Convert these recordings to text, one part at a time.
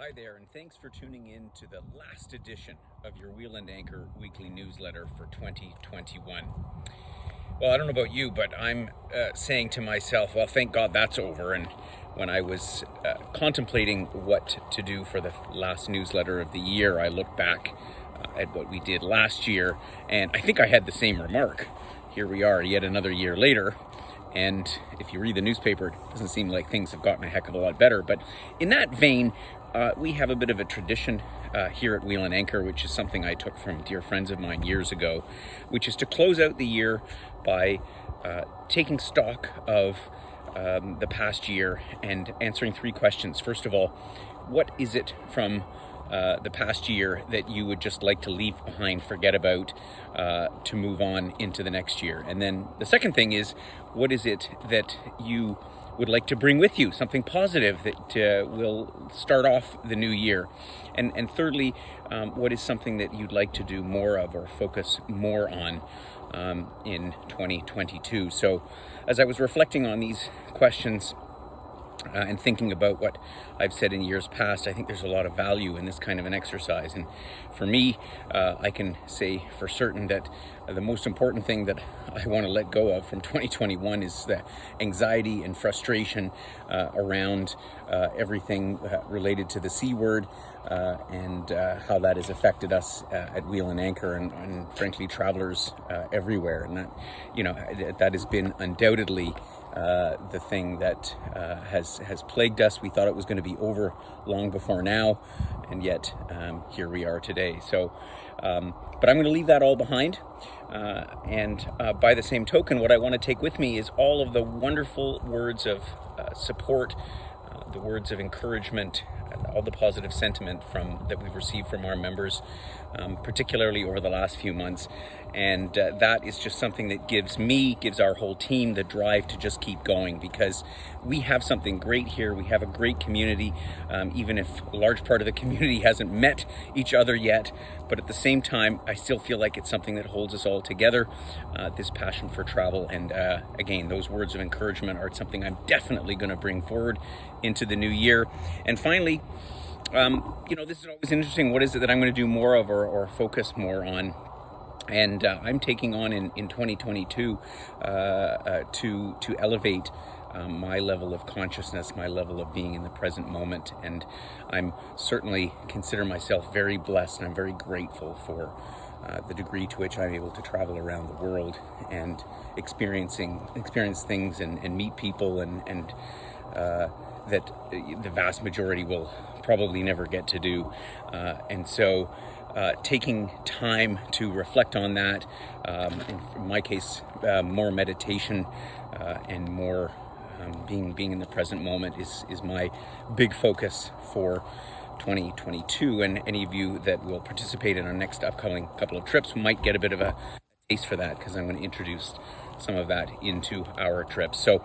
Hi there, and thanks for tuning in to the last edition of your Wheel and Anchor weekly newsletter for 2021. Well, I don't know about you, but I'm saying to myself, well, thank God that's over. And when I was contemplating what to do for the last newsletter of the year, I looked back at what we did last year, and I think I had the same remark. Here we are, yet another year later. And if you read the newspaper, it doesn't seem like things have gotten a heck of a lot better. But in that vein, we have a bit of a tradition here at Wheel and Anchor, which is something I took from dear friends of mine years ago, which is to close out the year by taking stock of the past year and answering three questions. First of all, what is it from the past year that you would just like to leave behind, forget about, to move on into the next year? And then the second thing is, what is it that you would like to bring with you, something positive that will start off the new year? And thirdly, what is something that you'd like to do more of or focus more on in 2022? So as I was reflecting on these questions, and thinking about what I've said in years past, I think there's a lot of value in this kind of an exercise. And for me, I can say for certain that the most important thing that I want to let go of from 2021 is the anxiety and frustration around everything related to the C word and how that has affected us at Wheel and Anchor and frankly travelers everywhere. And that, that has been undoubtedly the thing that has plagued us. We thought it was going to be over long before now, and yet here we are today. So, but I'm going to leave that all behind. And by the same token, what I want to take with me is all of the wonderful words of support, the words of encouragement, all the positive sentiment that we've received from our members, particularly over the last few months. And that is just something that gives our whole team the drive to just keep going, because we have something great here. We have a great community, even if a large part of the community hasn't met each other yet. But at the same time, I still feel like it's something that holds us all together, this passion for travel. And again, those words of encouragement are something I'm definitely going to bring forward into the new year. And finally, this is always interesting. What is it that I'm going to do more of or focus more on? And I'm taking on in 2022 to elevate my level of consciousness, my level of being in the present moment. And I'm certainly consider myself very blessed, and I'm very grateful for the degree to which I'm able to travel around the world and experience things and meet people and that the vast majority will probably never get to do. And so taking time to reflect on that, in my case, more meditation and more being in the present moment is my big focus for 2022. And any of you that will participate in our next upcoming couple of trips might get a bit of a taste for that, because I'm going to introduce some of that into our trips. So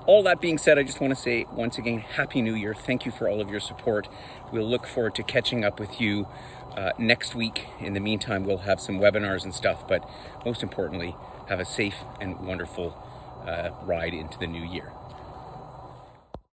all that being said, I just want to say once again, Happy New Year. Thank you for all of your support. We'll look forward to catching up with you next week. In the meantime, we'll have some webinars and stuff, but most importantly, have a safe and wonderful ride into the new year.